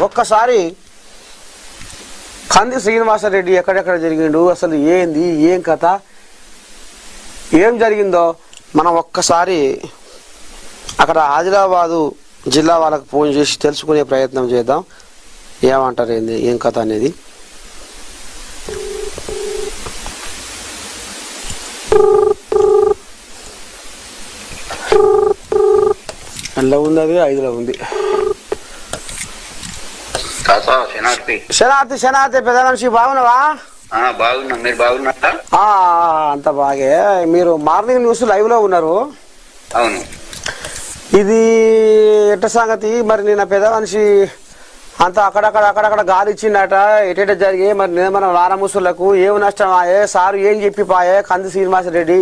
ఒక్కసారి కంది శ్రీనివాసరెడ్డి ఎక్కడెక్కడ జరిగిండు, అసలు ఏంది ఏం కథ, ఏం జరిగిందో మనం ఒక్కసారి అక్కడ ఆదిలాబాదు జిల్లా వాళ్ళకి ఫోన్ చేసి తెలుసుకునే ప్రయత్నం చేద్దాం. ఏమంటారు ఏంది ఏం కథ అనేది. ఎలా ఉంది? అది 5లో ఉంది. శనార్థి శనార్థి పెద్ద మనిషి బాగున్నావా? బాగున్నా, మీరు బాగున్నారా? అంత బాగే. మీరు మార్నింగ్ న్యూస్ లైవ్ లో ఉన్నారు. అవును. ఇది ఎట్ట సంగతి మరి? నిన్న పెద్ద మనిషి అంతా అక్కడక్కడ గాలి ఇచ్చిండట, ఎటెట జరిగి మరి నేను మన వారముసులకు ఏం నష్టం ఆయే సారు ఏం చెప్పి పాయే కంది శ్రీనివాసరెడ్డి?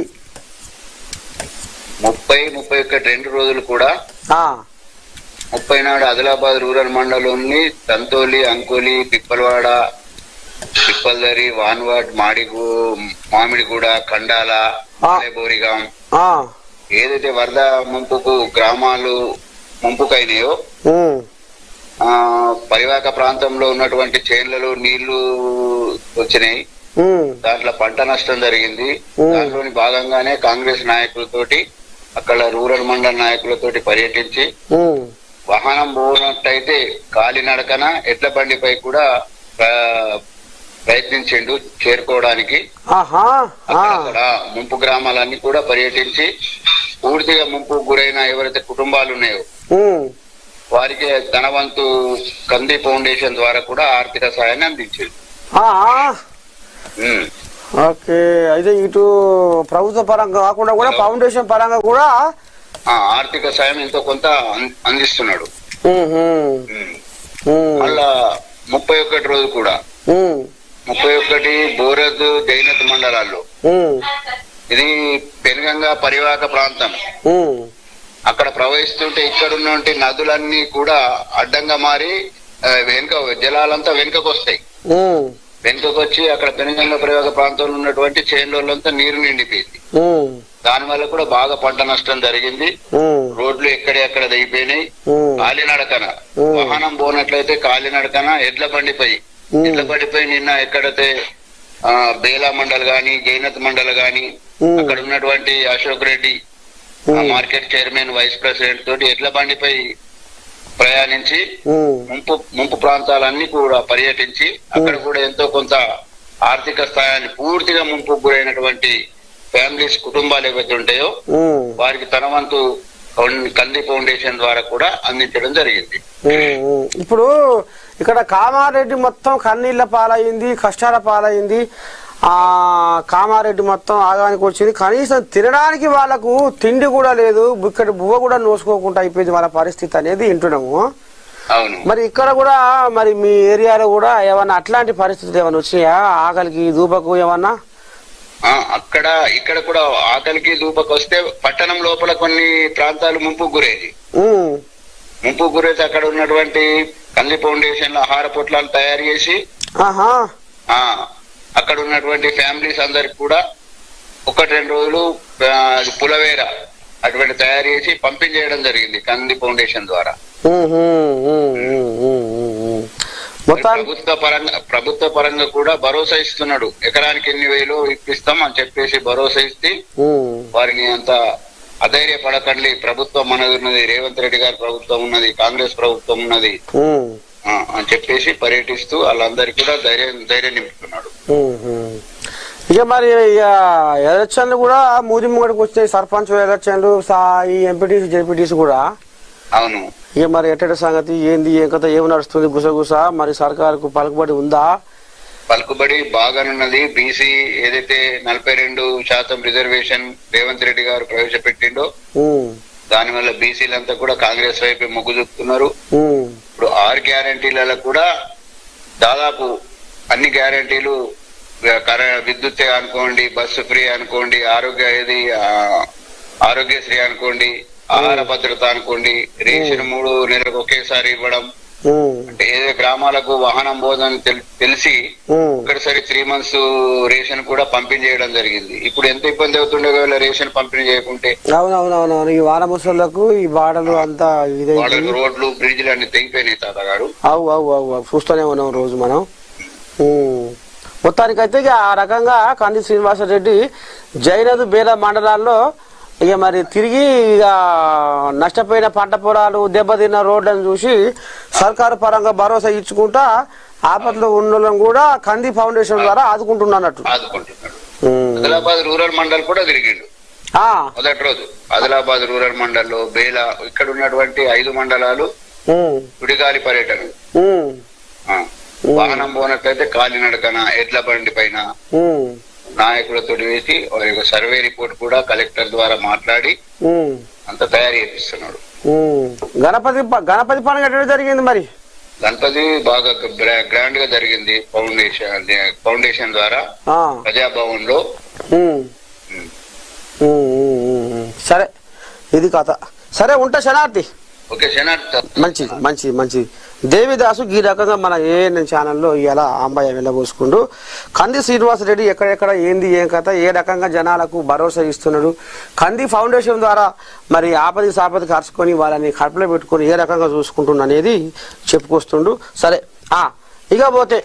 30-31 2 రోజులు కూడా 30 నాడు ఆదిలాబాద్ రూరల్ మండలంలోని తంతోలి, అంకోలి, పిప్పలవాడ, పిప్పల్దరి, వాన్వాడ్, మామిడిగూడ, కండాల, బోరిగాం ఏదైతే వరద ముంపుకు గ్రామాలు ముంపుకైనాయో పరివాహక ప్రాంతంలో ఉన్నటువంటి చేన్లలో నీళ్లు వచ్చినాయి. దాంట్లో పంట నష్టం జరిగింది. దాంట్లోని భాగంగానే కాంగ్రెస్ నాయకులతోటి అక్కడ రూరల్ మండల నాయకులతోటి పర్యటించి వాహనం పోనట్టయితే కాలినడకన ఎడ్ల బండిపై కూడా ప్రయత్నించిండు చేరుకోవడానికి. అక్కడ ముంపు గ్రామాలన్నీ కూడా పర్యటించి పూర్తిగా ముంపు గురైన ఎవరైతే కుటుంబాలు ఉన్నాయో వారికి ధనవంతు కంది ఫౌండేషన్ ద్వారా కూడా ఆర్థిక సాయాన్ని అందించింది. ఓకే, అయితే ఇటు ప్రభుత్వ పరంగా కాకుండా కూడా ఫౌండేషన్ పరంగా కూడా ఆర్థిక సాయం ఎంతో కొంత అందిస్తున్నాడు. మళ్ళా 31 రోజు కూడా 31 బోరద్, జైనత్ మండలాల్లో ఇది పెనుగంగా పరివాహక ప్రాంతం. అక్కడ ప్రవహిస్తుంటే ఇక్కడున్న నదులన్నీ కూడా అడ్డంగా మారి జలాలంతా వెనుకకు వస్తాయి. వెనుకకు వచ్చి అక్కడ పెనుగంగా పరివాహక ప్రాంతంలో ఉన్నటువంటి చేనులంతా నీరు నిండిపోయింది. దానివల్ల కూడా బాగా పంట నష్టం జరిగింది. రోడ్లు ఎక్కడెక్కడ దిగిపోయినాయి. కాలినడకన వాహనం పోనట్లయితే కాలినడకన ఎడ్ల బండిపై నిన్న ఎక్కడైతే బేలా మండల్ గాని, జైనత్ మండల్ గాని అక్కడ ఉన్నటువంటి Ashok Reddy market chairman, vice president తోటి ఎడ్ల బండిపై ప్రయాణించి ముంపు ప్రాంతాలన్నీ కూడా పర్యటించి అక్కడ కూడా ఎంతో కొంత ఆర్థిక స్థాయిని పూర్తిగా ముంపు గురైనటువంటి ఫ్యామిలీస్, కుటుంబాలు ఏవైతే ఉంటాయో వారికి తన వంతు కంది ఫౌండేషన్ ద్వారా కూడా అందించడం జరిగింది. ఇప్పుడు ఇక్కడ కామారెడ్డి మొత్తం కన్నీళ్ల పాలైంది, కష్టాల పాలైంది. కామారెడ్డి మొత్తం ఆగానికి వచ్చింది. కనీసం తినడానికి వాళ్ళకు తిండి కూడా లేదు, ఇక్కడ బువ్వ కూడా నోసుకోకుండా అయిపోయింది వాళ్ళ పరిస్థితి అనేది వింటున్నాము. మరి ఇక్కడ కూడా మరి మీ ఏరియాలో కూడా ఏమన్నా అట్లాంటి పరిస్థితులు ఏమైనా వచ్చినాయా? ఆకలికి దూపకు ఏమన్నా? ఇక్కడ కూడా ఆకలికి దూపకు వస్తే పట్టణం లోపల కొన్ని ప్రాంతాలు ముంపు గురేది. ముంపు గురైతే అక్కడ ఉన్నటువంటి కంది ఫౌండేషన్ ఆహార పొట్లాలు తయారు చేసి అక్కడ ఉన్నటువంటి ఫ్యామిలీస్ అందరికి కూడా 1-2 రోజులు పులవేర అటువంటి తయారు చేసి పంపించేయడం జరిగింది కంది ఫౌండేషన్ ద్వారా. ప్రభుత్వ పరంగా కూడా భరోసా ఇస్తున్నాడు. ఎకరానికి ఎన్ని వేలు ఇప్పిస్తాం అని చెప్పేసి భరోసా ఇస్తే వారిని అంత అధైర్యపడకండి, ప్రభుత్వం మనది ఉన్నది, రేవంత్ రెడ్డి గారి ప్రభుత్వం ఉన్నది, కాంగ్రెస్ ప్రభుత్వం ఉన్నది అని చెప్పేసి పర్యటిస్తూ వాళ్ళందరికీ కూడా ధైర్యం నింపుతున్నాడు. ఇక మరి ఎలక్షన్లు కూడా మూది ముంగడికి వచ్చాయి. సర్పంచ్ ఎలక్షన్లు, ఈ ఎంపీటీసీ, జెడ్పీటీసీ కూడా. అవును. ఇక మరి ఎట్టటి సంగతి ఏంది, ఏం కథ, ఏమి నడుస్తుంది? గుసగుస మరి సర్కారుకు పలుకుబడి ఉందా? పలుకుబడి బాగానున్నది. బీసీ ఏదైతే 42% రిజర్వేషన్ రేవంత్ రెడ్డి గారు ప్రవేశపెట్టిండో దానివల్ల బీసీలంతా కూడా కాంగ్రెస్ వైపు మొగ్గు చూపుతున్నారు. ఇప్పుడు 6 గ్యారంటీలలో కూడా దాదాపు అన్ని గ్యారంటీలు, విద్యుత్ అనుకోండి, బస్సు ఫ్రీ అనుకోండి, ఆరోగ్యశ్రీ అనుకోండి, ఆహార భద్రత అనుకోండి, రేషన్ 3 నెలలకు ఒకేసారి ఇవ్వడం, అంటే ఏదో గ్రామాలకు వాహనం పోదని తెలిసి ఇక్కడ సరే 3 months రేషన్ కూడా పంపిణీ చేయడం జరిగింది. ఇప్పుడు ఎంత ఇబ్బంది అవుతుండే కదా రేషన్ పంపిణీ చేయకుంటే. అవునవునవును, ఈ వాన ముసళ్ళకు ఈ బాడలు అంతా రోడ్లు బ్రిడ్జ్లు అన్ని తెగిపోయినాయి తాతగారు. అవు అవు అవు చూస్తూనే ఉన్నాం రోజు మనం. మొత్తానికైతే ఇక ఆ రకంగా కంది శ్రీనివాసరెడ్డి జైనద్ బేల మండలాల్లో ఇక మరి తిరిగి ఇక నష్టపోయిన పంట పొలాలు దెబ్బతిన్న రోడ్లను చూసి సర్కారు పరంగా భరోసా ఇచ్చుకుంటా ఆపదలో ఉన్న కూడా కంది ఫౌండేషన్ ద్వారా ఆదుకుంటున్నట్టు. ఆదిలాబాద్ రూరల్ మండల్ కూడా తిరిగిండు మొదటి రోజు. ఆదిలాబాద్ రూరల్ మండల్లో బేల ఇక్కడ ఉన్నటువంటి 5 మండలాలు సుడిగాలి పర్యటన. వాహనం పోనట్లయితే కాలినడకన ఎడ్ల బండి పైన నాయకులతో వేసి వారి యొక్క సర్వే రిపోర్ట్ కూడా కలెక్టర్ ద్వారా మాట్లాడి అంత తయారు చేపిస్తున్నాడు. గణపతి పండుగ ఎట్లా జరిగింది మరి? గణపతి బాగా గ్రాండ్ గా జరిగింది. ఫౌండేషన్ ద్వారా ప్రజాభవన్ లో. సరే, ఇది కథ. సరే, ఉంటా శనార్థి. ఓకే శనార్థి. మంచిది మంచిది మంచిది. దేవిదాసు ఈ రకంగా మన ఏఎన్ఎన్ ఛానల్లో ఇలా అంబాయ వెళ్ళబోసుకుంటూ కంది శ్రీనివాసరెడ్డి ఎక్కడెక్కడ ఏంది ఏం కథ, ఏ రకంగా జనాలకు భరోసా ఇస్తున్నాడు, కంది ఫౌండేషన్ ద్వారా మరి ఆపది సాపది ఖర్చుకొని వాళ్ళని కడుపులో పెట్టుకొని ఏ రకంగా చూసుకుంటున్నా అనేది చెప్పుకొస్తుండు. సరే, ఇక పోతే